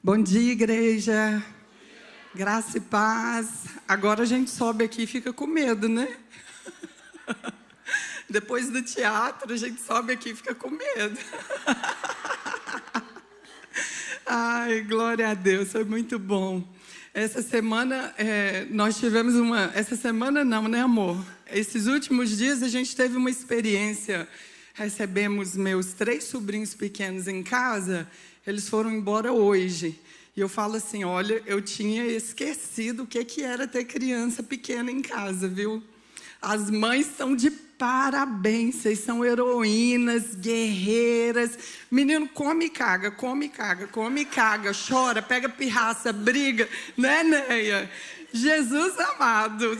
Bom dia, igreja. Graça e paz. Agora a gente sobe aqui e fica com medo, né? Depois do teatro, a gente sobe aqui e fica com medo. Ai, glória a Deus, foi muito bom. Essa semana, nós tivemos uma... Essa semana não, né, amor? Esses últimos dias a gente teve uma experiência. Recebemos meus 3 sobrinhos pequenos em casa. Eles foram embora hoje. E eu falo assim, olha, eu tinha esquecido o que era ter criança pequena em casa, viu? As mães estão de parabéns, vocês são heroínas, guerreiras. Menino, come e caga, come e caga, come e caga, chora, pega pirraça, briga, né, Neia? Jesus amado,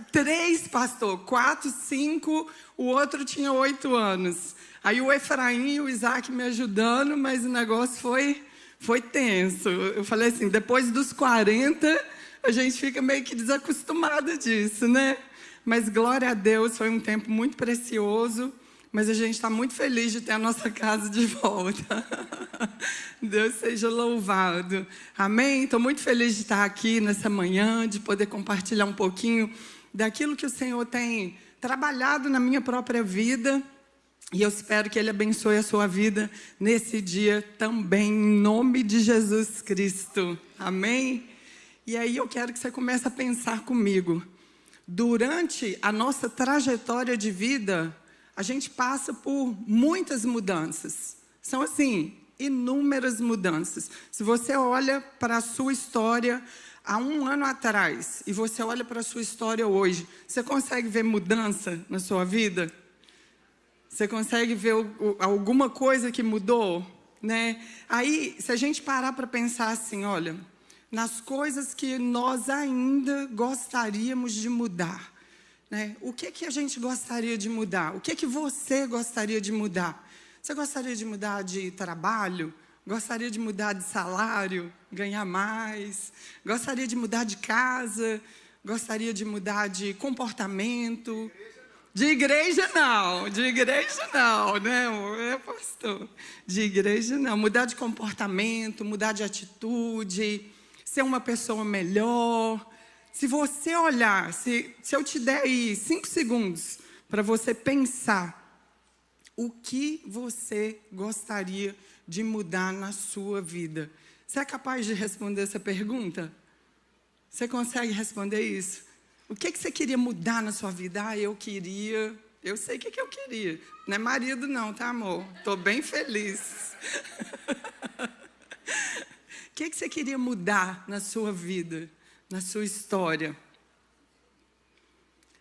3, pastor, 4, 5, o outro tinha 8 anos. Aí o Efraim e o Isaac me ajudando, mas o negócio foi tenso. Eu falei assim, depois dos 40, a gente fica meio que desacostumada disso, né? Mas glória a Deus, foi um tempo muito precioso, mas a gente está muito feliz de ter a nossa casa de volta. Deus seja louvado. Amém? Estou muito feliz de estar aqui nessa manhã, de poder compartilhar um pouquinho daquilo que o Senhor tem trabalhado na minha própria vida. E eu espero que Ele abençoe a sua vida nesse dia também, em nome de Jesus Cristo. Amém? E aí eu quero que você comece a pensar comigo. Durante a nossa trajetória de vida, a gente passa por muitas mudanças. São assim, inúmeras mudanças. Se você olha para a sua história há 1 ano atrás e você olha para a sua história hoje, você consegue ver mudança na sua vida? Você consegue ver alguma coisa que mudou, né? Aí, se a gente parar para pensar assim, olha, nas coisas que nós ainda gostaríamos de mudar, né? O que a gente gostaria de mudar? O que você gostaria de mudar? Você gostaria de mudar de trabalho? Gostaria de mudar de salário? Ganhar mais? Gostaria de mudar de casa? Gostaria de mudar de comportamento? De igreja não, né, pastor? De igreja não, mudar de comportamento, mudar de atitude, ser uma pessoa melhor. Se você olhar, se eu te der aí 5 segundos para você pensar, o que você gostaria de mudar na sua vida? Você é capaz de responder essa pergunta? Você consegue responder isso? O que você queria mudar na sua vida? Ah, eu sei o que eu queria. Não é marido não, tá, amor? Estou bem feliz. O que você queria mudar na sua vida, na sua história?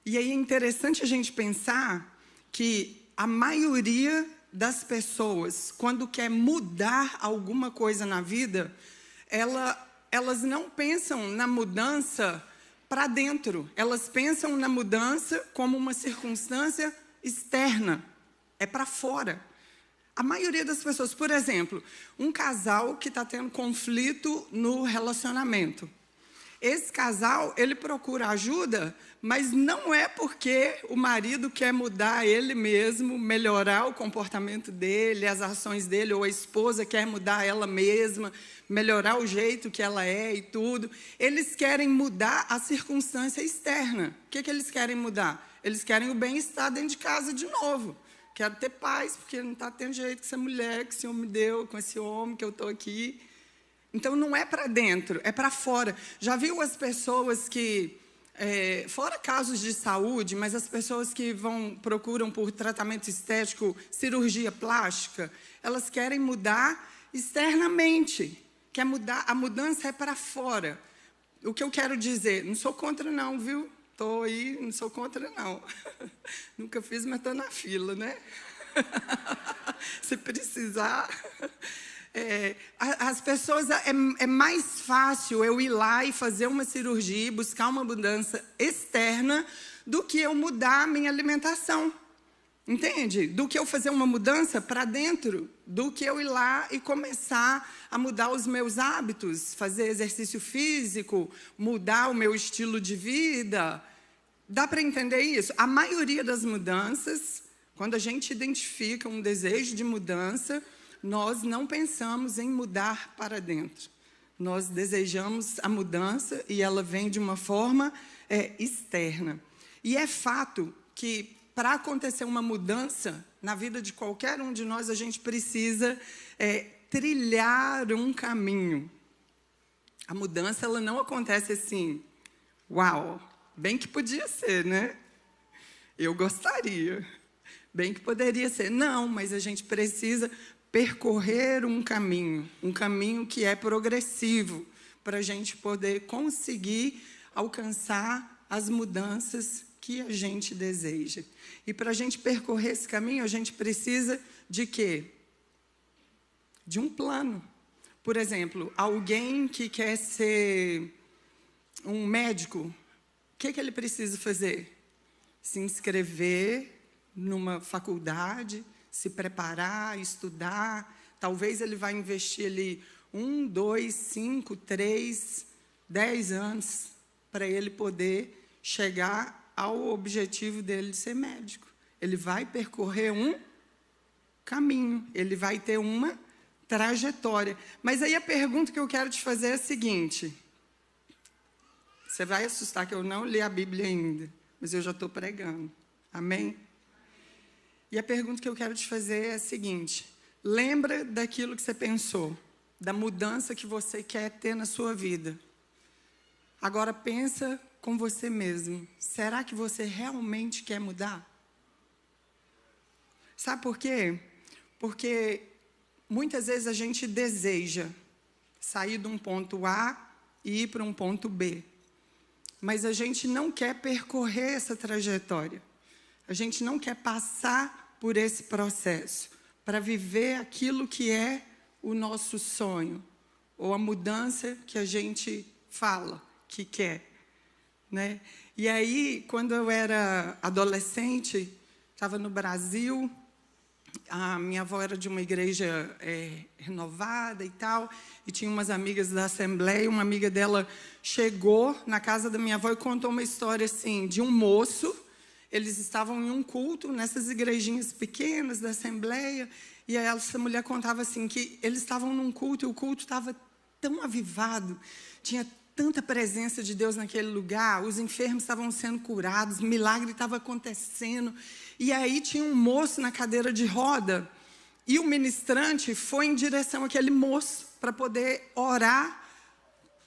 E aí é interessante a gente pensar que a maioria das pessoas, quando quer mudar alguma coisa na vida, elas não pensam na mudança para dentro. Elas pensam na mudança como uma circunstância externa. É para fora. A maioria das pessoas, por exemplo, um casal que está tendo conflito no relacionamento. Esse casal, ele procura ajuda, mas não é porque o marido quer mudar ele mesmo, melhorar o comportamento dele, as ações dele, ou a esposa quer mudar ela mesma, melhorar o jeito que ela é e tudo. Eles querem mudar a circunstância externa. O que eles querem mudar? Eles querem o bem-estar dentro de casa de novo. Quero ter paz, porque não está tendo jeito com essa mulher que o Senhor me deu, com esse homem que eu estou aqui. Então, não é para dentro, é para fora. Já viu as pessoas que, fora casos de saúde, mas as pessoas que procuram por tratamento estético, cirurgia plástica, elas querem mudar externamente. Quer mudar, a mudança é para fora. O que eu quero dizer, não sou contra não, viu? Estou aí, não sou contra não. Nunca fiz, mas estou na fila, né? Se precisar... as pessoas, é mais fácil eu ir lá e fazer uma cirurgia, buscar uma mudança externa, do que eu mudar a minha alimentação. Entende? Do que eu fazer uma mudança para dentro, do que eu ir lá e começar a mudar os meus hábitos, fazer exercício físico, mudar o meu estilo de vida. Dá para entender isso? A maioria das mudanças, quando a gente identifica um desejo de mudança, nós não pensamos em mudar para dentro. Nós desejamos a mudança e ela vem de uma forma externa. E é fato que, para acontecer uma mudança na vida de qualquer um de nós, a gente precisa trilhar um caminho. A mudança, ela não acontece assim, uau, bem que podia ser, né? Eu gostaria, bem que poderia ser. Não, mas a gente precisa percorrer um caminho que é progressivo, para a gente poder conseguir alcançar as mudanças que a gente deseja. E para a gente percorrer esse caminho, a gente precisa de quê? De um plano. Por exemplo, alguém que quer ser um médico, o que ele precisa fazer? Se inscrever numa faculdade, se preparar, estudar. Talvez ele vai investir ali 1, 2, 5, 3, 10 anos para ele poder chegar ao objetivo dele de ser médico. Ele vai percorrer um caminho, ele vai ter uma trajetória. Mas aí a pergunta que eu quero te fazer é a seguinte. Você vai assustar que eu não li a Bíblia ainda, mas eu já estou pregando. Amém? E a pergunta que eu quero te fazer é a seguinte. Lembra daquilo que você pensou, da mudança que você quer ter na sua vida. Agora pensa com você mesmo. Será que você realmente quer mudar? Sabe por quê? Porque muitas vezes a gente deseja sair de um ponto A e ir para um ponto B. Mas a gente não quer percorrer essa trajetória. A gente não quer passar por esse processo para viver aquilo que é o nosso sonho, ou a mudança que a gente fala que quer, né? E aí, quando eu era adolescente, estava no Brasil, a minha avó era de uma igreja renovada e tal, e tinha umas amigas da Assembleia, uma amiga dela chegou na casa da minha avó e contou uma história assim, de um moço. Eles estavam em um culto, nessas igrejinhas pequenas da Assembleia, e aí essa mulher contava assim, que eles estavam num culto, e o culto estava tão avivado, tinha tanta presença de Deus naquele lugar, os enfermos estavam sendo curados, milagre estava acontecendo, e aí tinha um moço na cadeira de roda, e o ministrante foi em direção àquele moço, para poder orar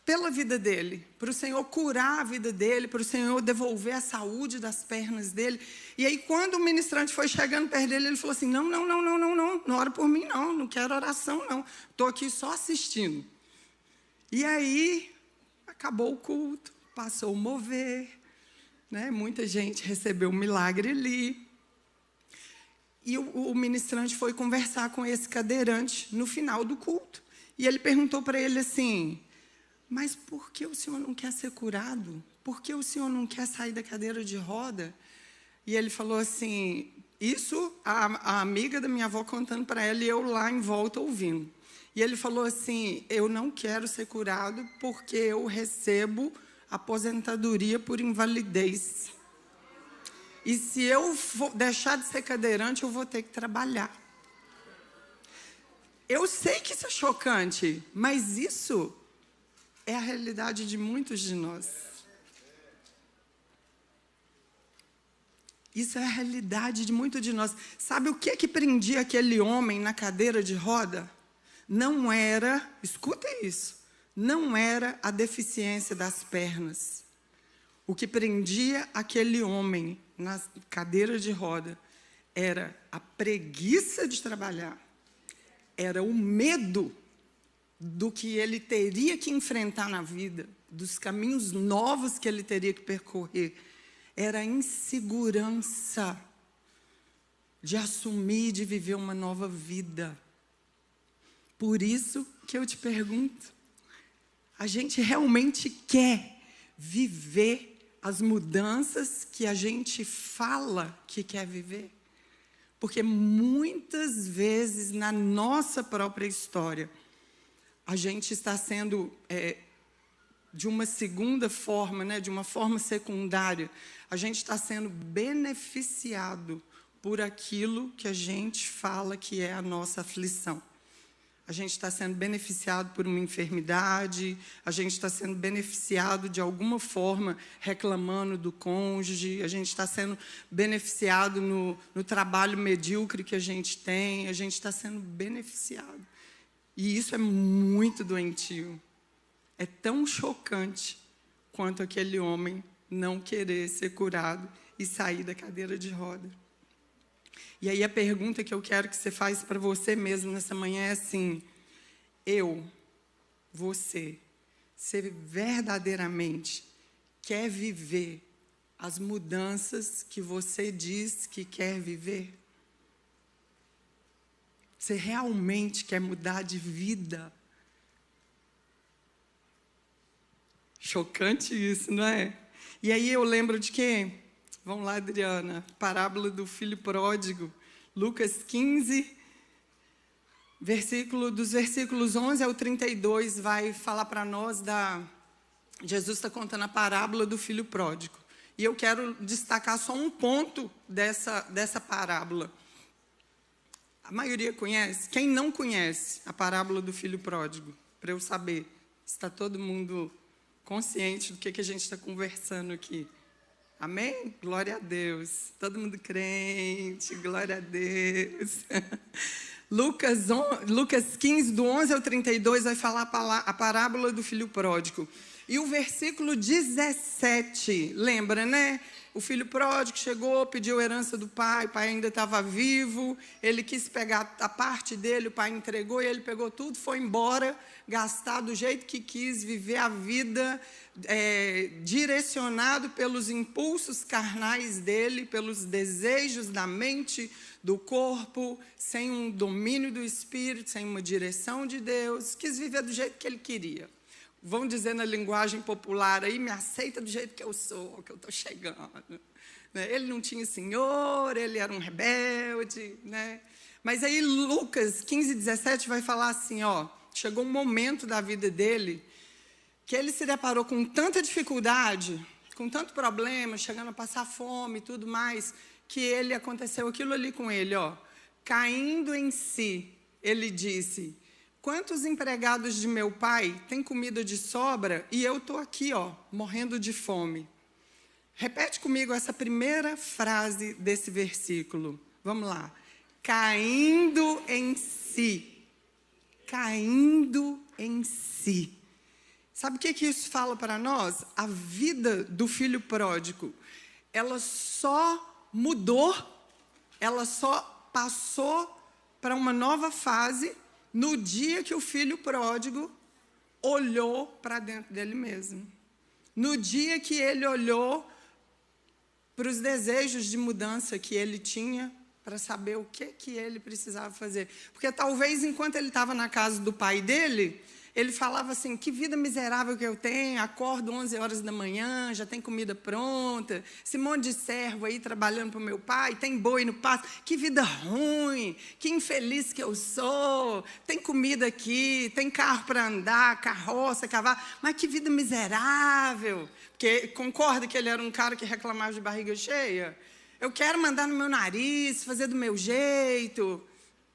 pela vida dele, para o Senhor curar a vida dele, para o Senhor devolver a saúde das pernas dele. E aí, quando o ministrante foi chegando perto dele, ele falou assim, não ora por mim não quero oração não, estou aqui só assistindo. E aí, acabou o culto, passou o mover, né? Muita gente recebeu um milagre ali. E o ministrante foi conversar com esse cadeirante no final do culto. E ele perguntou para ele assim, mas por que o senhor não quer ser curado? Por que o senhor não quer sair da cadeira de roda? E ele falou assim, isso a amiga da minha avó contando para ela e eu lá em volta ouvindo. E ele falou assim, eu não quero ser curado porque eu recebo aposentadoria por invalidez. E se eu deixar de ser cadeirante, eu vou ter que trabalhar. Eu sei que isso é chocante, mas isso é a realidade de muitos de nós. Isso é a realidade de muitos de nós. Sabe o que prendia aquele homem na cadeira de roda? Não era, escuta isso, não era a deficiência das pernas. O que prendia aquele homem na cadeira de roda era a preguiça de trabalhar, era o medo do que ele teria que enfrentar na vida, dos caminhos novos que ele teria que percorrer. Era a insegurança de assumir, de viver uma nova vida. Por isso que eu te pergunto, a gente realmente quer viver as mudanças que a gente fala que quer viver? Porque muitas vezes na nossa própria história, a gente está sendo, de uma segunda forma, né, de uma forma secundária, a gente está sendo beneficiado por aquilo que a gente fala que é a nossa aflição. a gente está sendo beneficiado por uma enfermidade, a gente está sendo beneficiado de alguma forma reclamando do cônjuge, a gente está sendo beneficiado no trabalho medíocre que a gente está sendo beneficiado. E isso é muito doentio. É tão chocante quanto aquele homem não querer ser curado e sair da cadeira de roda. E aí a pergunta que eu quero que você faça para você mesmo nessa manhã é assim: você verdadeiramente quer viver as mudanças que você diz que quer viver? Você realmente quer mudar de vida? Chocante isso, não é? E aí eu lembro de quê? Vamos lá, Adriana. Parábola do filho pródigo. Lucas 15, dos versículos 11 ao 32, vai falar para nós Jesus está contando a parábola do filho pródigo. E eu quero destacar só um ponto dessa parábola. A maioria conhece? Quem não conhece a parábola do filho pródigo? Para eu saber se está todo mundo consciente do que a gente está conversando aqui. Amém? Glória a Deus. Todo mundo crente, glória a Deus. Lucas 15, do 11 ao 32, vai falar a parábola do filho pródigo. E o versículo 17, lembra, né? O filho pródigo chegou, pediu herança do pai, o pai ainda estava vivo, ele quis pegar a parte dele, o pai entregou, e ele pegou tudo, foi embora, gastar do jeito que quis, viver a vida direcionado pelos impulsos carnais dele, pelos desejos da mente, do corpo, sem um domínio do Espírito, sem uma direção de Deus, quis viver do jeito que ele queria. Vão dizer na linguagem popular aí, me aceita do jeito que eu sou, que eu estou chegando. Ele não tinha senhor, ele era um rebelde. Né? Mas aí Lucas 15, 17 vai falar assim, chegou um momento da vida dele que ele se deparou com tanta dificuldade, com tanto problema, chegando a passar fome e tudo mais, que aconteceu aquilo ali com ele, caindo em si, ele disse: quantos empregados de meu pai têm comida de sobra e eu estou aqui, morrendo de fome? Repete comigo essa primeira frase desse versículo. Vamos lá. Caindo em si. Caindo em si. Sabe o que isso fala para nós? A vida do filho pródigo, ela só mudou, ela só passou para uma nova fase no dia que o filho pródigo olhou para dentro dele mesmo. No dia que ele olhou para os desejos de mudança que ele tinha, para saber o que ele precisava fazer. Porque talvez enquanto ele estava na casa do pai dele, ele falava assim: que vida miserável que eu tenho, acordo 11 horas da manhã, já tem comida pronta, esse monte de servo aí trabalhando para o meu pai, tem boi no pasto, que vida ruim, que infeliz que eu sou, tem comida aqui, tem carro para andar, carroça, cavalo, mas que vida miserável. Porque concorda que ele era um cara que reclamava de barriga cheia? Eu quero mandar no meu nariz, fazer do meu jeito,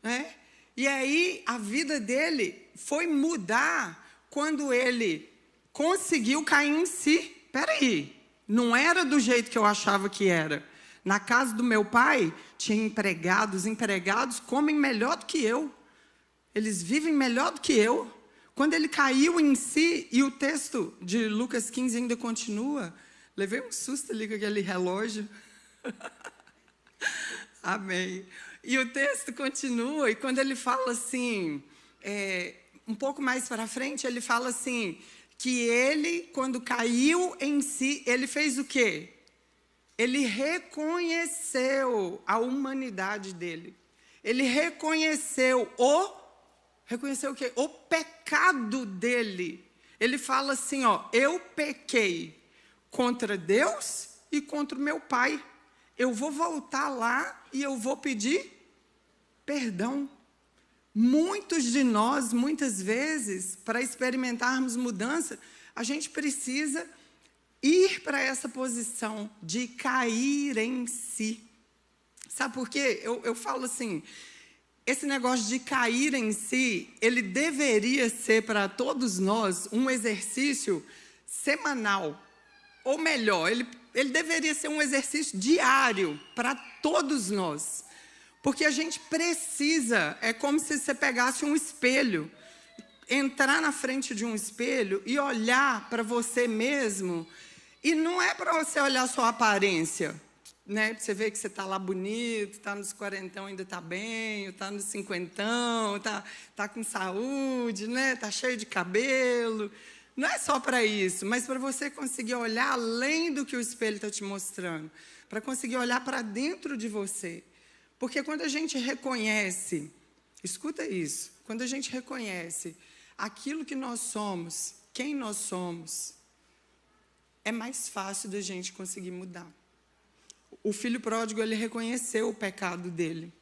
né? E aí a vida dele foi mudar quando ele conseguiu cair em si. Peraí, não era do jeito que eu achava que era. Na casa do meu pai tinha empregados comem melhor do que eu. Eles vivem melhor do que eu. Quando ele caiu em si, e o texto de Lucas 15 ainda continua, levei um susto ali com aquele relógio. Amém. E o texto continua, e quando ele fala assim, um pouco mais para frente, ele fala assim, que ele, quando caiu em si, ele fez o quê? Ele reconheceu a humanidade dele. Ele reconheceu o quê? O pecado dele. Ele fala assim, eu pequei contra Deus e contra o meu pai. Eu vou voltar lá e eu vou pedir perdão. Muitos de nós, muitas vezes, para experimentarmos mudança, a gente precisa ir para essa posição de cair em si. Sabe por quê? Eu falo assim, esse negócio de cair em si, ele deveria ser para todos nós um exercício semanal. Ou melhor, ele deveria ser um exercício diário para todos nós. Porque a gente precisa, é como se você pegasse um espelho, entrar na frente de um espelho e olhar para você mesmo. E não é para você olhar sua aparência, né? Você vê que você está lá bonito, está nos 40, ainda está bem, está nos 50, está com saúde, né? Está cheio de cabelo. Não é só para isso, mas para você conseguir olhar além do que o espelho está te mostrando, para conseguir olhar para dentro de você. Porque quando a gente reconhece, escuta isso, quando a gente reconhece aquilo que nós somos, quem nós somos, é mais fácil da gente conseguir mudar. O filho pródigo, ele reconheceu o pecado dele.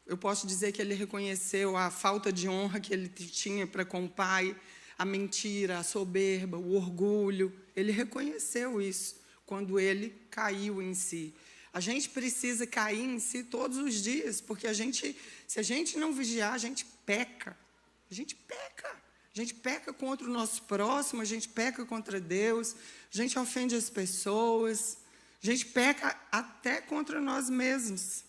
Eu posso dizer que ele reconheceu a falta de honra que ele tinha para com o pai, a mentira, a soberba, o orgulho. Ele reconheceu isso quando ele caiu em si. A gente precisa cair em si todos os dias, porque se a gente não vigiar, a gente peca. A gente peca. A gente peca contra o nosso próximo, a gente peca contra Deus, a gente ofende as pessoas, a gente peca até contra nós mesmos.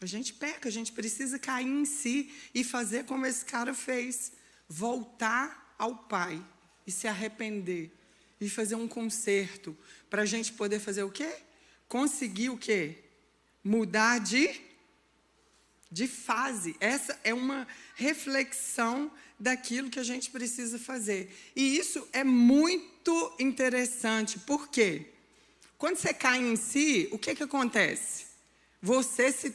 A gente peca, a gente precisa cair em si e fazer como esse cara fez. Voltar ao Pai e se arrepender. E fazer um conserto para a gente poder fazer o quê? Conseguir o quê? Mudar de fase. Essa é uma reflexão daquilo que a gente precisa fazer. E isso é muito interessante. Por quê? Quando você cai em si, o que acontece? Você se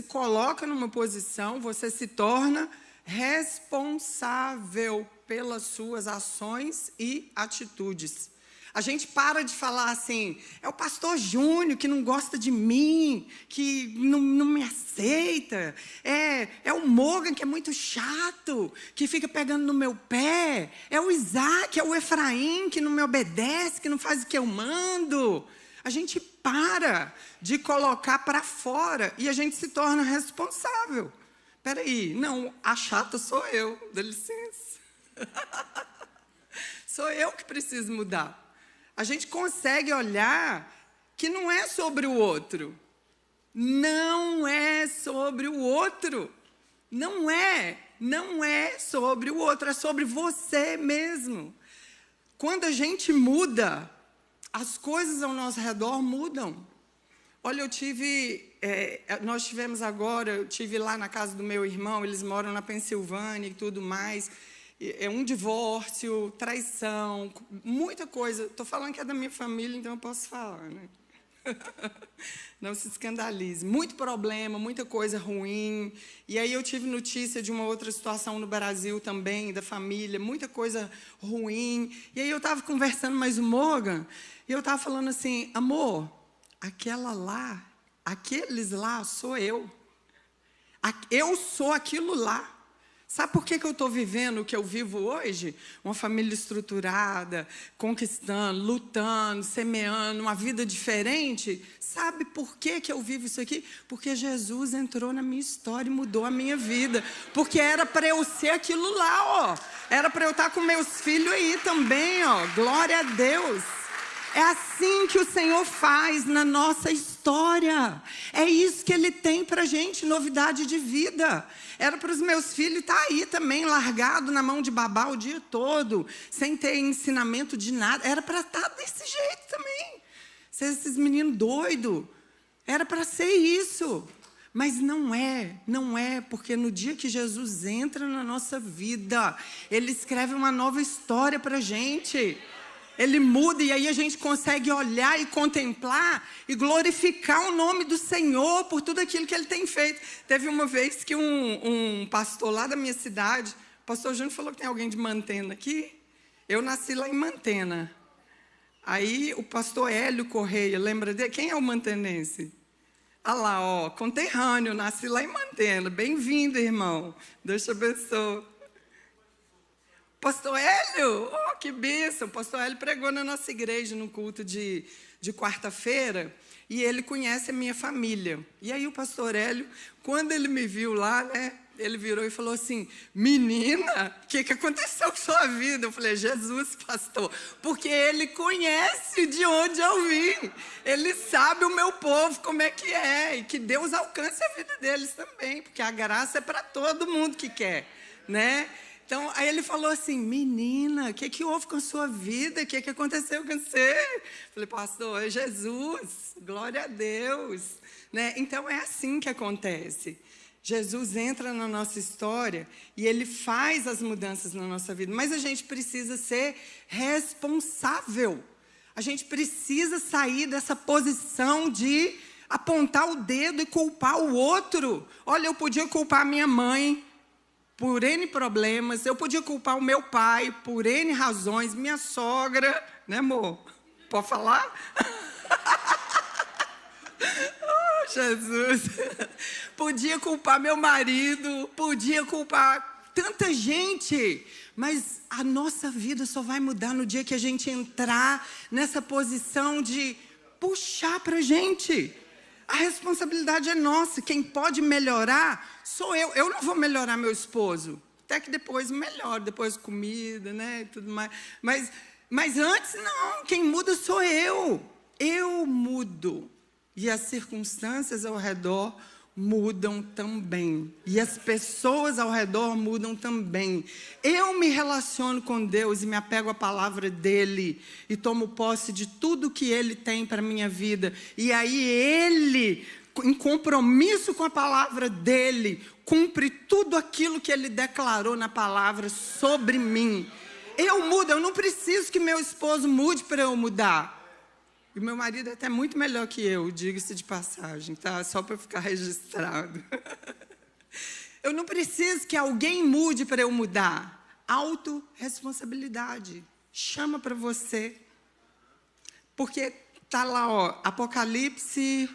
coloca numa posição, você se torna responsável pelas suas ações e atitudes. A gente para de falar assim, é o pastor Júnior que não gosta de mim, que não me aceita, é o Morgan que é muito chato, que fica pegando no meu pé, é o Isaac, é o Efraim que não me obedece, que não faz o que eu mando. A gente para de colocar para fora e a gente se torna responsável. Espera aí, não, a chata sou eu, dá licença. Sou eu que preciso mudar. A gente consegue olhar que não é sobre o outro. Não é sobre o outro. Não é sobre o outro, é sobre você mesmo. Quando a gente muda, as coisas ao nosso redor mudam. Olha, nós tivemos agora, eu tive lá na casa do meu irmão, eles moram na Pensilvânia e tudo mais. É um divórcio, traição, muita coisa. Estou falando que é da minha família, então eu posso falar, né? Não se escandalize. Muito problema, muita coisa ruim. E aí eu tive notícia de uma outra situação no Brasil também, da família, muita coisa ruim. E aí eu estava conversando mais o Morgan, e eu estava falando assim, amor, aqueles lá sou eu. Eu sou aquilo lá. Sabe por que eu estou vivendo o que eu vivo hoje? Uma família estruturada, conquistando, lutando, semeando, uma vida diferente. Sabe por que eu vivo isso aqui? Porque Jesus entrou na minha história e mudou a minha vida. Porque era para eu ser aquilo lá, ó. Era para eu estar com meus filhos aí também, ó. Glória a Deus. É assim que o Senhor faz na nossa história. É isso que Ele tem para a gente, novidade de vida. Era para os meus filhos estar aí também, largado na mão de babá o dia todo, sem ter ensinamento de nada. Era para estar desse jeito também. Ser esses meninos doidos. Era para ser isso. Mas não é, porque no dia que Jesus entra na nossa vida, Ele escreve uma nova história para a gente. Ele muda e aí a gente consegue olhar e contemplar e glorificar o nome do Senhor por tudo aquilo que Ele tem feito. Teve uma vez que um pastor lá da minha cidade, o pastor Júnior falou que tem alguém de Mantena aqui. Eu nasci lá em Mantena. Aí o pastor Hélio Correia, lembra dele? Quem é o mantenense? Ah lá, ó, conterrâneo, nasci lá em Mantena. Bem-vindo, irmão. Deus te abençoe. Pastor Hélio, que bênção. Pastor Hélio pregou na nossa igreja no culto de quarta-feira. e ele conhece a minha família. E aí o pastor Hélio, quando ele me viu lá, né, ele virou e falou assim, menina, o que aconteceu com sua vida? Eu falei, Jesus, pastor, porque ele conhece de onde eu vim. Ele sabe o meu povo, como é que é. E que Deus alcance a vida deles também, porque a graça é para todo mundo que quer, né? Então, aí ele falou assim, menina, o que houve com a sua vida? O que aconteceu com você? Eu falei, pastor, é Jesus, glória a Deus. Né? Então, é assim que acontece. Jesus entra na nossa história e ele faz as mudanças na nossa vida. Mas a gente precisa ser responsável. A gente precisa sair dessa posição de apontar o dedo e culpar o outro. Olha, eu podia culpar minha mãe por N problemas, eu podia culpar o meu pai por N razões, minha sogra, né, amor? Pode falar? Oh, Jesus! Podia culpar meu marido, podia culpar tanta gente, mas a nossa vida só vai mudar no dia que a gente entrar nessa posição de puxar para a gente. A responsabilidade é nossa, quem pode melhorar sou eu. Eu não vou melhorar meu esposo, até que depois melhoro, depois comida, né, e tudo mais. Mas antes não, quem muda sou eu. Eu mudo. E as circunstâncias ao redor mudam também. E as pessoas ao redor mudam também. Eu me relaciono com Deus e me apego à palavra dEle. E tomo posse de tudo que Ele tem para a minha vida. E aí Ele, em compromisso com a palavra dEle, cumpre tudo aquilo que Ele declarou na palavra sobre mim. Eu mudo, eu não preciso que meu esposo mude para eu mudar. E meu marido é até muito melhor que eu, diga-se de passagem, tá? Só para ficar registrado. Eu não preciso que alguém mude para eu mudar. Autorresponsabilidade. Chama para você. Porque tá lá, ó, Apocalipse.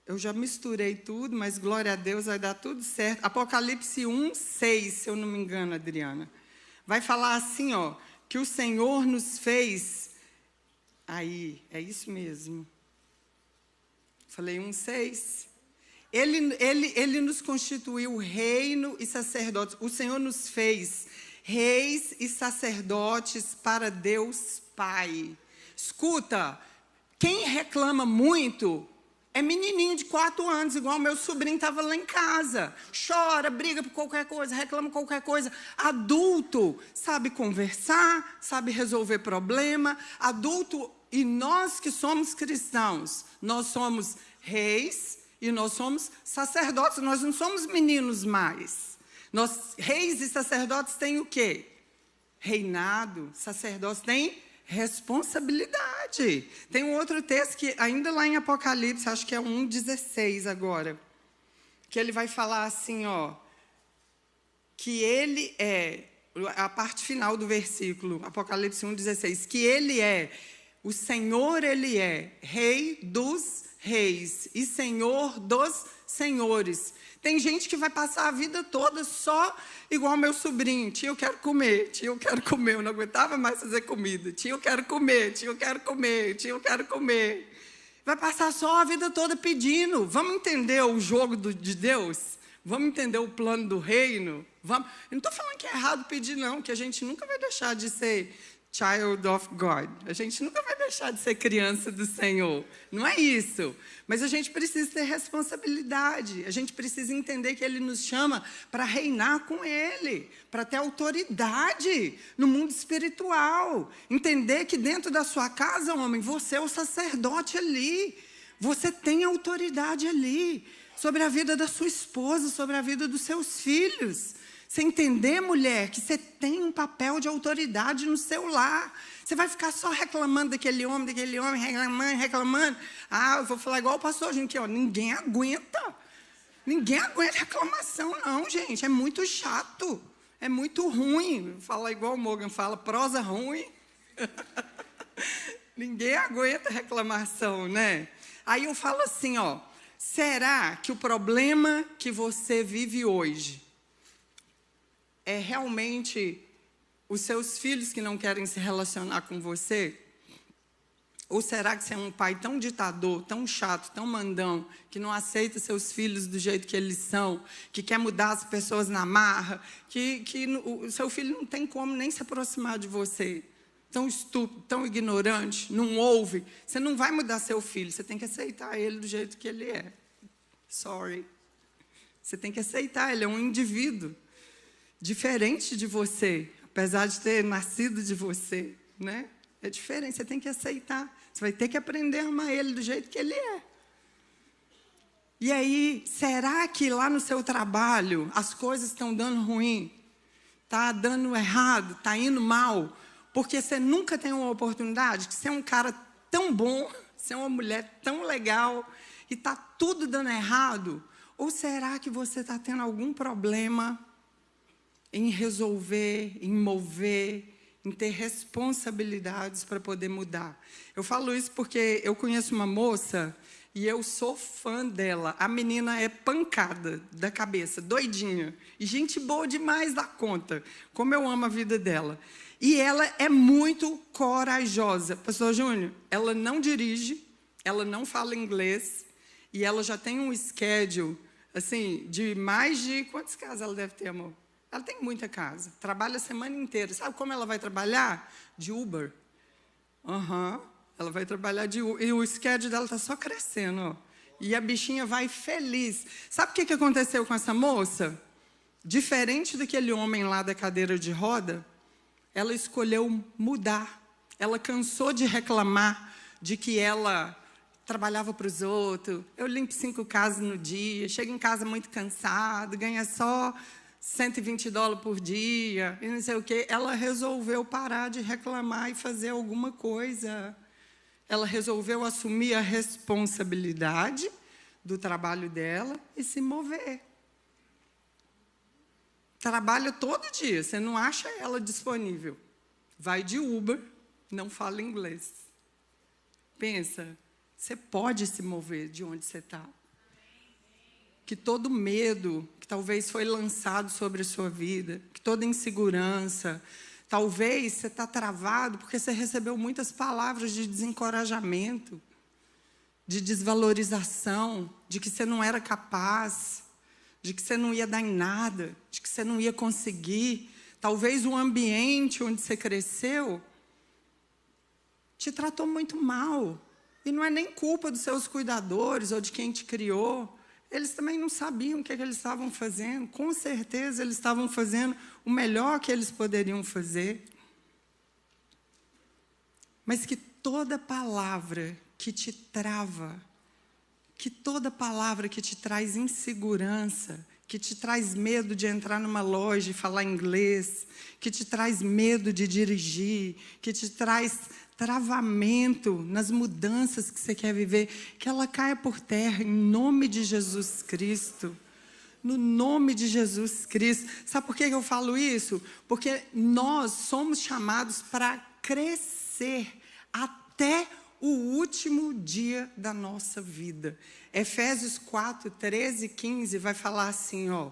Eu já misturei tudo, mas glória a Deus, vai dar tudo certo. Apocalipse 1:6, se eu não me engano, Adriana. Vai falar assim, ó, que o Senhor nos fez. Aí, é isso mesmo. Falei 1:6. Ele nos constituiu reino e sacerdotes. O Senhor nos fez reis e sacerdotes para Deus Pai. Escuta, quem reclama muito é menininho de 4 anos, igual meu sobrinho estava lá em casa. Chora, briga por qualquer coisa, reclama qualquer coisa. Adulto sabe conversar, sabe resolver problema. Adulto, e nós que somos cristãos, nós somos reis e nós somos sacerdotes. Nós não somos meninos mais. Nós, reis e sacerdotes têm o quê? Reinado. Sacerdotes têm responsabilidade. Tem um outro texto que, ainda lá em Apocalipse, acho que é 1:16 agora, que ele vai falar assim, ó, que ele é, a parte final do versículo, Apocalipse 1:16, que ele é, o Senhor, ele é Rei dos reis e Senhor dos senhores. Tem gente que vai passar a vida toda só igual meu sobrinho. Tia, eu quero comer. Tia, eu quero comer. Eu não aguentava mais fazer comida. Tia, eu quero comer. Tia, eu quero comer. Tia, eu quero comer. Vai passar só a vida toda pedindo. Vamos entender o jogo de Deus? Vamos entender o plano do reino? Vamos. Eu não estou falando que é errado pedir, não. Que a gente nunca vai deixar de ser child of God. A gente nunca vai deixar de ser criança do Senhor. Não é isso. Mas a gente precisa ter responsabilidade. A gente precisa entender que Ele nos chama para reinar com Ele, para ter autoridade no mundo espiritual. Entender que dentro da sua casa, homem, você é o sacerdote ali. Você tem autoridade ali sobre a vida da sua esposa, sobre a vida dos seus filhos. Você entender, mulher, que você tem um papel de autoridade no seu lar. Você vai ficar só reclamando daquele homem, reclamando. Ah, eu vou falar igual o pastor, gente, ó, ninguém aguenta. Ninguém aguenta reclamação, não, gente. É muito chato. É muito ruim. Fala igual o Morgan fala, prosa ruim. Ninguém aguenta reclamação, né? Aí eu falo assim, ó, será que o problema que você vive hoje é realmente os seus filhos que não querem se relacionar com você? Ou será que você é um pai tão ditador, tão chato, tão mandão, que não aceita seus filhos do jeito que eles são, que quer mudar as pessoas na marra, que o seu filho não tem como nem se aproximar de você? Tão estúpido, tão ignorante, não ouve. Você não vai mudar seu filho, você tem que aceitar ele do jeito que ele é. Sorry. Você tem que aceitar, ele é um indivíduo diferente de você, apesar de ter nascido de você, né? É diferente, você tem que aceitar. Você vai ter que aprender a amar ele do jeito que ele é. E aí, será que lá no seu trabalho as coisas estão dando ruim? Está dando errado? Está indo mal? Porque você nunca tem uma oportunidade, que você é um cara tão bom, você é uma mulher tão legal, e está tudo dando errado? Ou será que você está tendo algum problema em resolver, em mover, em ter responsabilidades para poder mudar? Eu falo isso porque eu conheço uma moça e eu sou fã dela. A menina é pancada da cabeça, doidinha. E gente boa demais da conta. Como eu amo a vida dela. E ela é muito corajosa. Pastor Júnior, ela não dirige, ela não fala inglês e ela já tem um schedule, assim, de mais de... Quantas casas ela deve ter, amor? Ela tem muita casa, trabalha a semana inteira. Sabe como ela vai trabalhar? De Uber. Ela vai trabalhar de Uber. E o schedule dela está só crescendo, ó. E a bichinha vai feliz. Sabe o que aconteceu com essa moça? Diferente daquele homem lá da cadeira de roda, ela escolheu mudar. Ela cansou de reclamar de que ela trabalhava para os outros. Eu limpo 5 casas no dia, chego em casa muito cansado, ganha só $120 por dia, e não sei o quê. Ela resolveu parar de reclamar e fazer alguma coisa. Ela resolveu assumir a responsabilidade do trabalho dela e se mover. Trabalha todo dia, você não acha ela disponível. Vai de Uber, não fala inglês. Pensa, você pode se mover de onde você está. Que todo medo que talvez foi lançado sobre a sua vida, que toda insegurança, talvez você está travado porque você recebeu muitas palavras de desencorajamento, de desvalorização, de que você não era capaz, de que você não ia dar em nada, de que você não ia conseguir. Talvez o ambiente onde você cresceu te tratou muito mal. E não é nem culpa dos seus cuidadores ou de quem te criou. Eles também não sabiam o que eles estavam fazendo. Com certeza, eles estavam fazendo o melhor que eles poderiam fazer. Mas que toda palavra que te trava, que toda palavra que te traz insegurança, que te traz medo de entrar numa loja e falar inglês, que te traz medo de dirigir, que te traz travamento nas mudanças que você quer viver, que ela caia por terra em nome de Jesus Cristo. No nome de Jesus Cristo. Sabe por que eu falo isso? Porque nós somos chamados para crescer até o último dia da nossa vida. Efésios 4, 13 e 15 vai falar assim, ó.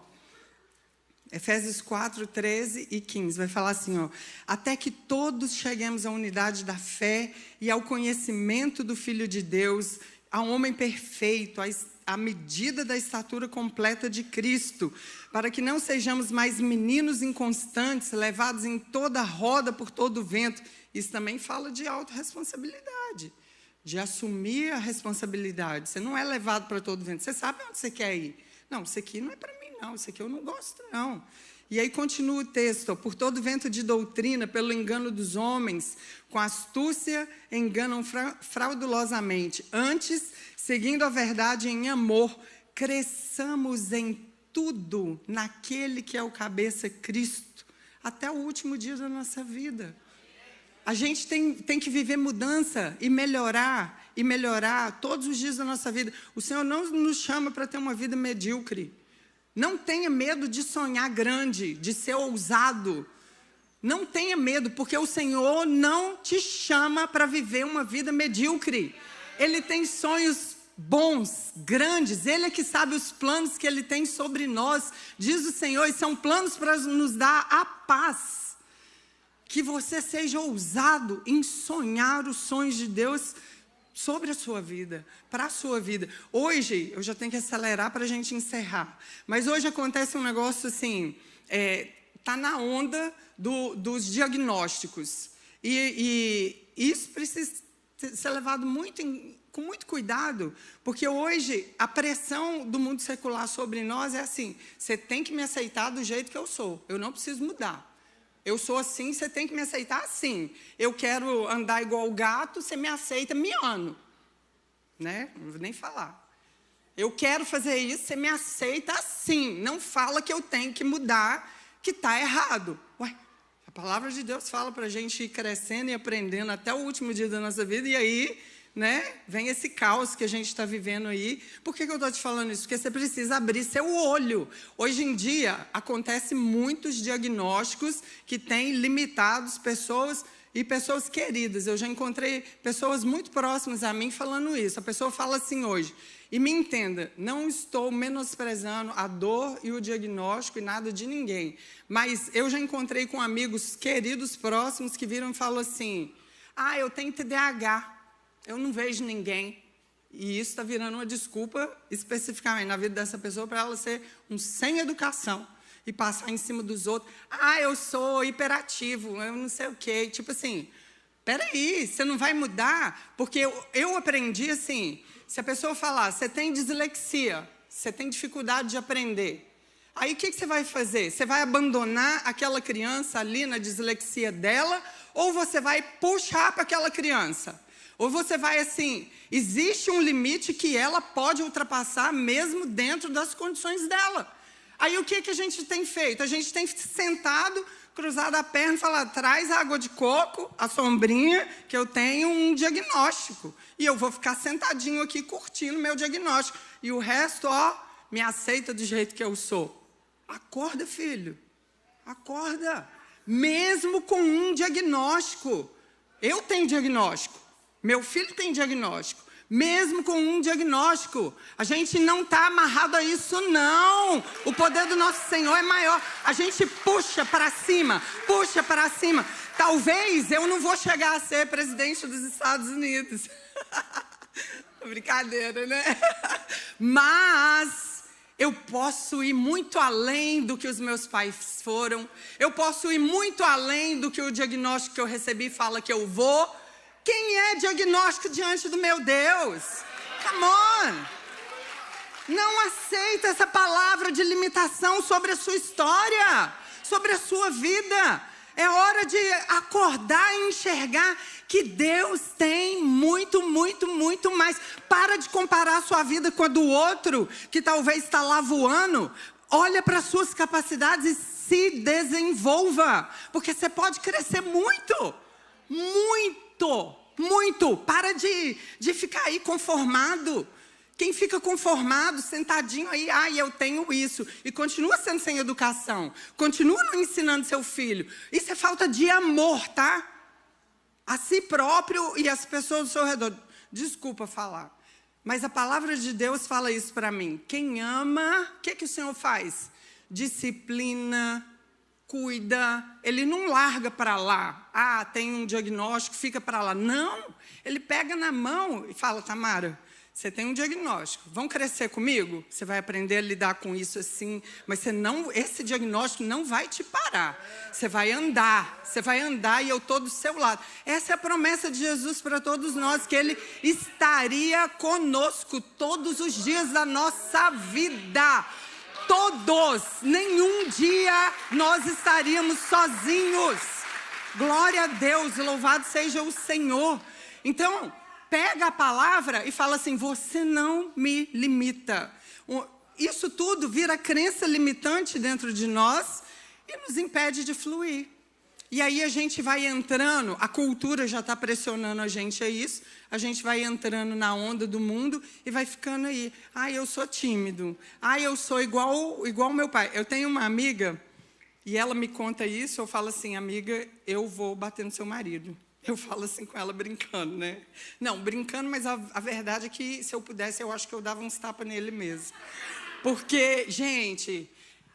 Efésios 4, 13 e 15 vai falar assim, ó. Até que todos cheguemos à unidade da fé e ao conhecimento do Filho de Deus, a um homem perfeito, à medida da estatura completa de Cristo, para que não sejamos mais meninos inconstantes, levados em toda roda por todo o vento. Isso também fala de autorresponsabilidade, de assumir a responsabilidade. Você não é levado para todo vento. Você sabe onde você quer ir. Não, isso aqui não é para mim, não. Isso aqui eu não gosto, não. E aí continua o texto. Ó, por todo vento de doutrina, pelo engano dos homens, com astúcia enganam fraudulosamente. Antes, seguindo a verdade em amor, cresçamos em tudo naquele que é o cabeça, Cristo, até o último dia da nossa vida. A gente tem que viver mudança e melhorar todos os dias da nossa vida. O Senhor não nos chama para ter uma vida medíocre. Não tenha medo de sonhar grande, de ser ousado. Não tenha medo, porque o Senhor não te chama para viver uma vida medíocre. Ele tem sonhos bons, grandes. Ele é que sabe os planos que Ele tem sobre nós. Diz o Senhor, e são planos para nos dar a paz que você seja ousado em sonhar os sonhos de Deus sobre a sua vida, para a sua vida. Hoje, eu já tenho que acelerar para a gente encerrar, mas hoje acontece um negócio assim, está na onda dos diagnósticos, e isso precisa ser levado com muito cuidado, porque hoje a pressão do mundo secular sobre nós é assim: você tem que me aceitar do jeito que eu sou, eu não preciso mudar. Eu sou assim, você tem que me aceitar assim. Eu quero andar igual o gato, você me aceita miando. Né? Não vou nem falar. Eu quero fazer isso, você me aceita assim. Não fala que eu tenho que mudar, que está errado. Ué, a palavra de Deus fala para a gente ir crescendo e aprendendo até o último dia da nossa vida, e aí, né, vem esse caos que a gente está vivendo aí. Por que eu estou te falando isso? Porque você precisa abrir seu olho. Hoje em dia, acontece muitos diagnósticos que têm limitados pessoas e pessoas queridas. Eu já encontrei pessoas muito próximas a mim falando isso. A pessoa fala assim hoje: e me entenda, não estou menosprezando a dor e o diagnóstico e nada de ninguém, mas eu já encontrei com amigos queridos próximos que viram e falam assim: ah, eu tenho TDAH. Eu não vejo ninguém. E isso está virando uma desculpa especificamente na vida dessa pessoa para ela ser um sem educação e passar em cima dos outros. Ah, eu sou hiperativo, eu não sei o quê. Tipo assim, peraí, você não vai mudar? Porque eu aprendi assim, se a pessoa falar, você tem dislexia, você tem dificuldade de aprender. Aí o que você vai fazer? Você vai abandonar aquela criança ali na dislexia dela, ou você vai puxar para aquela criança? Ou você vai assim, existe um limite que ela pode ultrapassar mesmo dentro das condições dela. Aí o que a gente tem feito? A gente tem sentado, cruzado a perna e falado: traz a água de coco, a sombrinha, que eu tenho um diagnóstico. E eu vou ficar sentadinho aqui curtindo meu diagnóstico. E o resto, ó, me aceita do jeito que eu sou. Acorda, filho. Acorda. Mesmo com um diagnóstico. Eu tenho diagnóstico. Meu filho tem diagnóstico. Mesmo com um diagnóstico, a gente não está amarrado a isso, não. O poder do nosso Senhor é maior. A gente puxa para cima, puxa para cima. Talvez eu não vou chegar a ser presidente dos Estados Unidos. Brincadeira, né? Mas eu posso ir muito além do que os meus pais foram. Eu posso ir muito além do que o diagnóstico que eu recebi fala que eu vou. Quem é diagnóstico diante do meu Deus? Come on! Não aceita essa palavra de limitação sobre a sua história, sobre a sua vida. É hora de acordar e enxergar que Deus tem muito, muito, muito mais. Para de comparar a sua vida com a do outro, que talvez está lá voando. Olha para as suas capacidades e se desenvolva, porque você pode crescer muito, muito. Muito. Para de ficar aí conformado. Quem fica conformado, sentadinho aí, eu tenho isso, e continua sendo sem educação, continua não ensinando seu filho. Isso é falta de amor, tá? A si próprio e as pessoas ao seu redor. Desculpa falar, mas a palavra de Deus fala isso para mim. Quem ama, o que o Senhor faz? Disciplina, cuida, ele não larga para lá. Ah, tem um diagnóstico, fica para lá. Não, ele pega na mão e fala: Tamara, você tem um diagnóstico, vão crescer comigo? Você vai aprender a lidar com isso assim, mas esse diagnóstico não vai te parar. Você vai andar e eu estou do seu lado. Essa é a promessa de Jesus para todos nós, que Ele estaria conosco todos os dias da nossa vida. Todos, nenhum dia nós estaríamos sozinhos. Glória a Deus, louvado seja o Senhor. Então, pega a palavra e fala assim: você não me limita. Isso tudo vira crença limitante dentro de nós e nos impede de fluir. E aí a gente vai entrando, a cultura já está pressionando a gente a isso, a gente vai entrando na onda do mundo e vai ficando aí. Eu sou tímido. Eu sou igual meu pai. Eu tenho uma amiga, e ela me conta isso, eu falo assim: amiga, eu vou bater no seu marido. Eu falo assim com ela brincando, né? Não, brincando, mas a verdade é que se eu pudesse, eu acho que eu dava uns tapas nele mesmo. Porque, gente,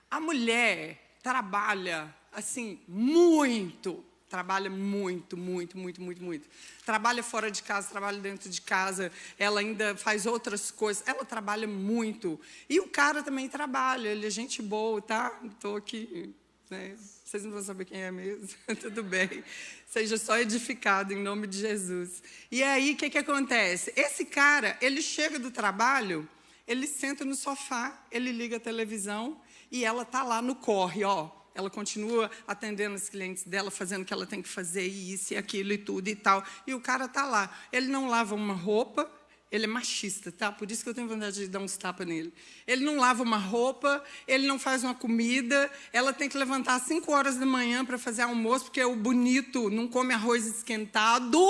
a mulher trabalha assim, muito. Trabalha muito, muito, muito, muito, muito. Trabalha fora de casa, trabalha dentro de casa. Ela ainda faz outras coisas. Ela trabalha muito. E o cara também trabalha. Ele é gente boa, tá? Estou aqui, né? Vocês não vão saber quem é mesmo. Tudo bem. Seja só edificado em nome de Jesus. E aí, o que acontece? Esse cara, ele chega do trabalho, ele senta no sofá, ele liga a televisão e ela tá lá no corre, ó. Ela continua atendendo os clientes dela, fazendo o que ela tem que fazer, e isso, e aquilo, e tudo, e tal. E o cara está lá. Ele não lava uma roupa, ele é machista, tá? Por isso que eu tenho vontade de dar uns tapas nele. Ele não lava uma roupa, ele não faz uma comida, ela tem que levantar às 5 horas da manhã para fazer almoço, porque o bonito não come arroz esquentado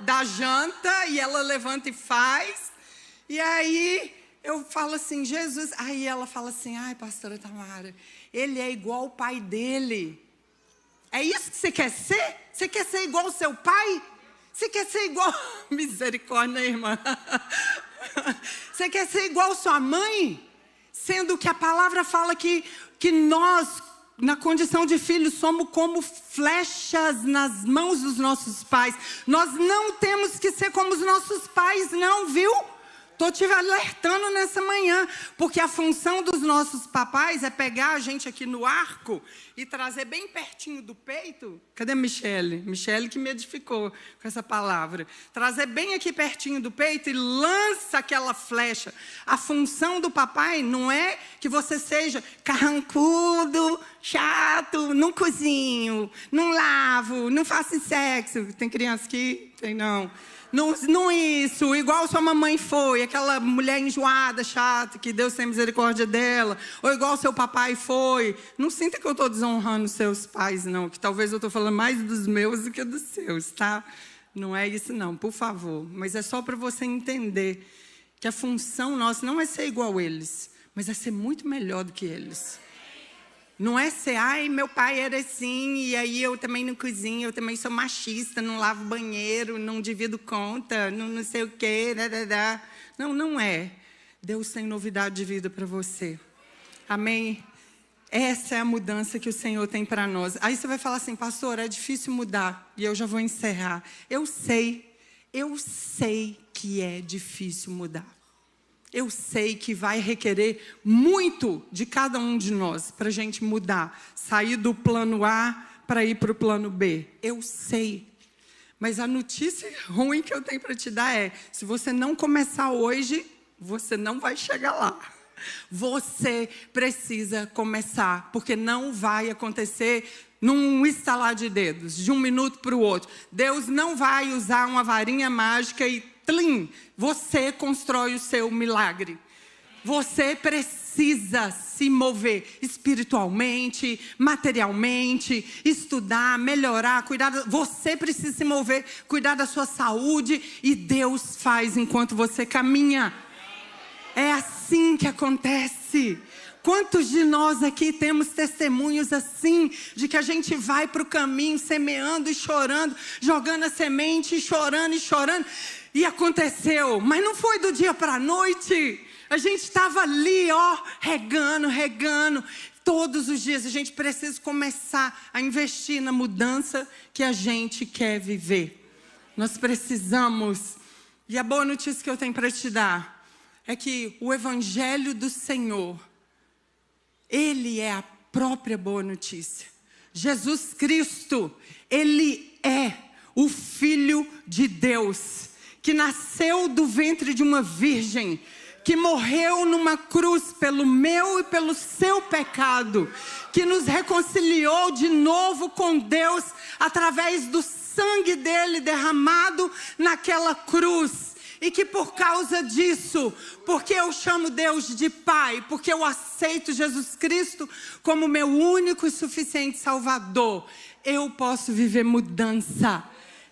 da janta, e ela levanta e faz. E aí eu falo assim, Jesus... Aí ela fala assim, ai, pastora Tamara, ele é igual o pai dele. É isso que você quer ser? Você quer ser igual ao seu pai? Você quer ser igual... Misericórdia, irmã. Você quer ser igual a sua mãe? Sendo que a palavra fala que nós, na condição de filhos, somos como flechas nas mãos dos nossos pais. Nós não temos que ser como os nossos pais, não, viu? Estou te alertando nessa manhã, porque a função dos nossos papais é pegar a gente aqui no arco e trazer bem pertinho do peito. Cadê a Michele? Michele que me edificou com essa palavra. Trazer bem aqui pertinho do peito e lança aquela flecha. A função do papai não é que você seja carrancudo, chato, não cozinho, não lavo, não faço sexo. Tem criança aqui? Tem não. Não isso, igual sua mamãe foi, aquela mulher enjoada, chata, que Deus tem misericórdia dela, ou igual seu papai foi. Não sinta que eu estou desonrando seus pais, não, que talvez eu estou falando mais dos meus do que dos seus, tá? Não é isso, não, por favor. Mas é só para você entender que a função nossa não é ser igual a eles, mas é ser muito melhor do que eles. Não é ser, ai, meu pai era assim, e aí eu também não cozinho, eu também sou machista, não lavo banheiro, não divido conta, não sei o quê. Não, não é. Deus tem novidade de vida para você. Amém? Essa é a mudança que o Senhor tem para nós. Aí você vai falar assim, pastor, é difícil mudar, e eu já vou encerrar. Eu sei que é difícil mudar. Eu sei que vai requerer muito de cada um de nós para a gente mudar. Sair do plano A para ir para o plano B. Eu sei. Mas a notícia ruim que eu tenho para te dar é, se você não começar hoje, você não vai chegar lá. Você precisa começar, porque não vai acontecer num estalar de dedos, de um minuto para o outro. Deus não vai usar uma varinha mágica e você constrói o seu milagre. Você precisa se mover espiritualmente, materialmente, estudar, melhorar, cuidar. Você precisa se mover, cuidar da sua saúde, e Deus faz enquanto você caminha. É assim que acontece. Quantos de nós aqui temos testemunhos assim, de que a gente vai para o caminho semeando e chorando, jogando a semente e chorando, e aconteceu, mas não foi do dia para a noite. A gente estava ali, ó, regando. Todos os dias a gente precisa começar a investir na mudança que a gente quer viver. Nós precisamos. E a boa notícia que eu tenho para te dar é que o Evangelho do Senhor, Ele é a própria boa notícia. Jesus Cristo, Ele é o Filho de Deus, que nasceu do ventre de uma virgem, que morreu numa cruz pelo meu e pelo seu pecado, que nos reconciliou de novo com Deus através do sangue dele derramado naquela cruz. E que por causa disso, porque eu chamo Deus de Pai, porque eu aceito Jesus Cristo como meu único e suficiente Salvador, eu posso viver mudança.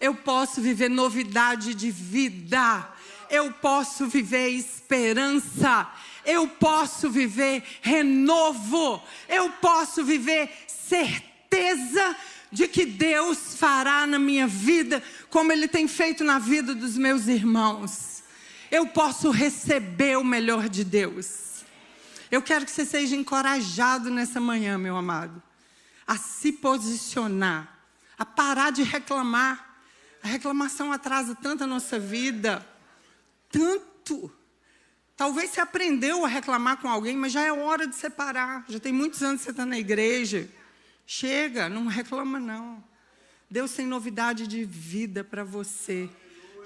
Eu posso viver novidade de vida. Eu posso viver esperança. Eu posso viver renovo. Eu posso viver certeza de que Deus fará na minha vida como Ele tem feito na vida dos meus irmãos. Eu posso receber o melhor de Deus. Eu quero que você seja encorajado nessa manhã, meu amado, a se posicionar, a parar de reclamar. A reclamação atrasa tanto a nossa vida, tanto. Talvez você aprendeu a reclamar com alguém, mas já é hora de separar. Já tem muitos anos que você está na igreja. Chega, não reclama não. Deus tem novidade de vida para você.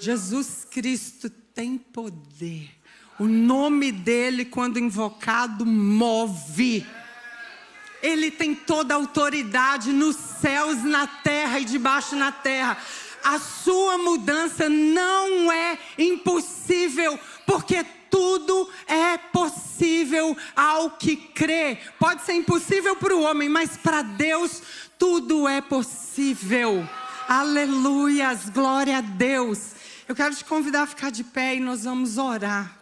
Jesus Cristo tem poder. O nome dele, quando invocado, move. Ele tem toda a autoridade nos céus, na terra e debaixo na terra. A sua mudança não é impossível, porque tudo é possível ao que crê. Pode ser impossível para o homem, mas para Deus tudo é possível. Aleluias, glória a Deus. Eu quero te convidar a ficar de pé e nós vamos orar.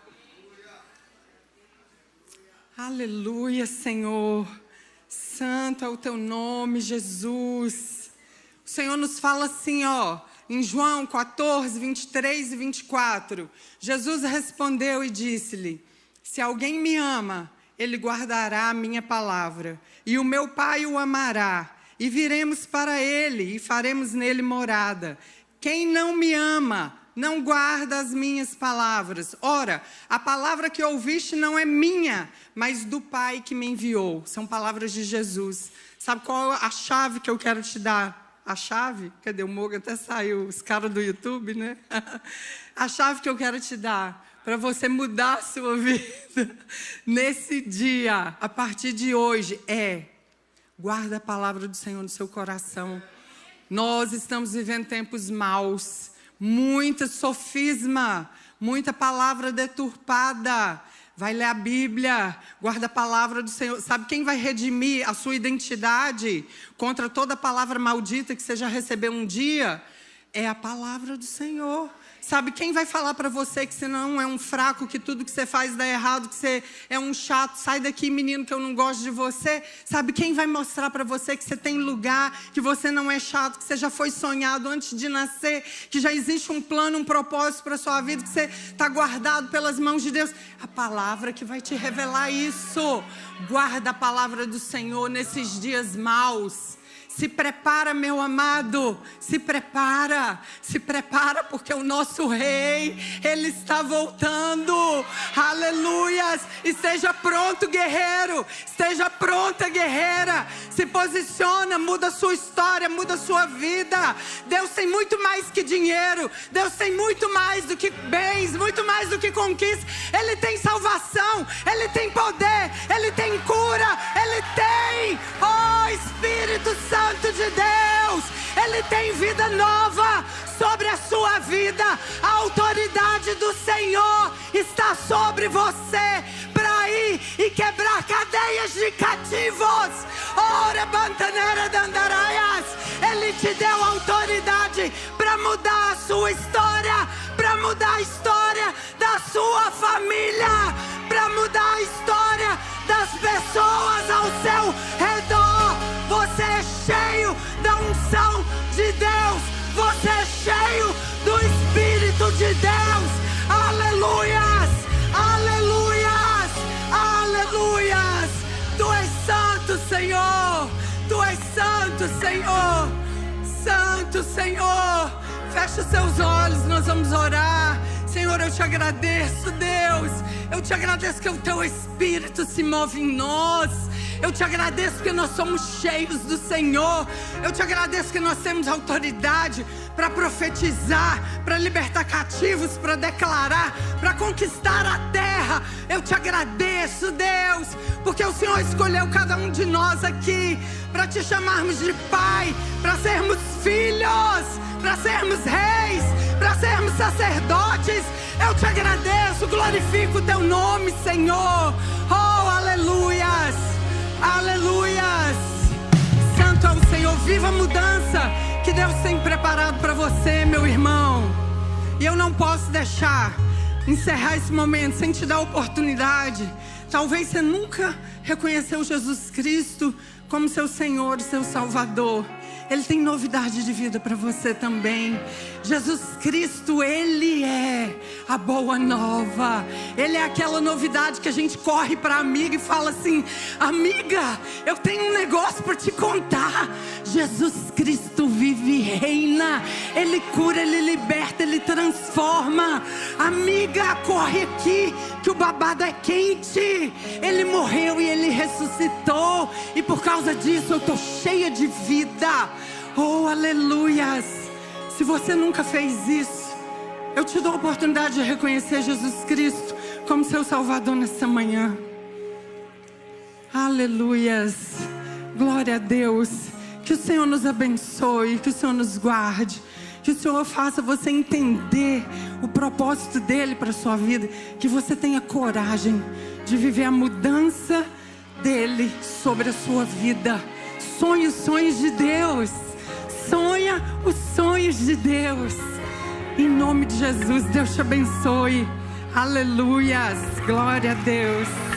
Aleluia, Senhor. Santo é o teu nome, Jesus. O Senhor nos fala assim, em João 14, 23 e 24. Jesus respondeu e disse-lhe: se alguém me ama, ele guardará a minha palavra, e o meu Pai o amará, e viremos para ele, e faremos nele morada. Quem não me ama, não guarda as minhas palavras. Ora, a palavra que ouviste não é minha, mas do Pai que me enviou. São palavras de Jesus. Sabe qual a chave que eu quero te dar? A chave? Cadê o Moga? Até saiu os caras do YouTube, né? A chave que eu quero te dar para você mudar a sua vida nesse dia, a partir de hoje, guarda a palavra do Senhor no seu coração. Nós estamos vivendo tempos maus. Muita sofisma, muita palavra deturpada. Vai ler a Bíblia, guarda a palavra do Senhor. Sabe quem vai redimir a sua identidade contra toda palavra maldita que você já recebeu um dia? É a palavra do Senhor. Sabe quem vai falar para você que você não é um fraco, que tudo que você faz dá errado, que você é um chato, sai daqui, menino, que eu não gosto de você? Sabe quem vai mostrar para você que você tem lugar, que você não é chato, que você já foi sonhado antes de nascer, que já existe um plano, um propósito para a sua vida, que você está guardado pelas mãos de Deus? A palavra que vai te revelar isso. Guarda a palavra do Senhor nesses dias maus. Se prepara, meu amado, se prepara, porque o nosso rei, ele está voltando. Aleluias. Esteja pronto, guerreiro, esteja pronta, guerreira. Se posiciona, muda a sua história, muda a sua vida. Deus tem muito mais que dinheiro, Deus tem muito mais do que bens, muito mais do que conquista. Ele tem salvação, ele tem poder, ele tem cura, ele tem, Espírito Santo de Deus, ele tem vida nova sobre a sua vida. A autoridade do Senhor está sobre você para ir e quebrar cadeias de cativos. Ora, bantaneira dandaraias, ele te deu autoridade para mudar a sua história, para mudar a história da sua família, para mudar a história das pessoas ao seu redor. Você é cheio da unção de Deus, você é cheio do Espírito de Deus. Aleluias, aleluias, aleluias. Tu és santo, Senhor, tu és santo, Senhor, santo, Senhor. Fecha os seus olhos, nós vamos orar. Senhor, eu te agradeço, Deus. Eu te agradeço que o teu Espírito se move em nós. Eu te agradeço porque nós somos cheios do Senhor. Eu te agradeço que nós temos autoridade para profetizar, para libertar cativos, para declarar, para conquistar a terra. Eu te agradeço, Deus, porque o Senhor escolheu cada um de nós aqui para te chamarmos de Pai, para sermos filhos, para sermos reis, para sermos sacerdotes. Eu te agradeço, glorifico o teu nome, Senhor. Oh, aleluias, aleluias. Santo é o Senhor. Viva a mudança que Deus tem preparado para você, meu irmão. E eu não posso deixar encerrar esse momento sem te dar a oportunidade. Talvez você nunca reconheceu Jesus Cristo como seu Senhor e seu Salvador. Ele tem novidade de vida para você também. Jesus Cristo, Ele é a boa nova. Ele é aquela novidade que a gente corre para a amiga e fala assim: amiga, eu tenho um negócio para te contar. Jesus Cristo vive e reina. Ele cura, Ele liberta, Ele transforma. Amiga, corre aqui, que o babado é quente. Ele morreu e Ele ressuscitou. E por causa disso eu estou cheia de vida. Oh, aleluias. Se você nunca fez isso, eu te dou a oportunidade de reconhecer Jesus Cristo como seu Salvador nessa manhã. Aleluias. Glória a Deus. Que o Senhor nos abençoe, que o Senhor nos guarde, que o Senhor faça você entender o propósito dEle para a sua vida, que você tenha coragem de viver a mudança dEle sobre a sua vida. Sonhe os sonhos de Deus, sonha os sonhos de Deus, em nome de Jesus. Deus te abençoe, aleluias, glória a Deus.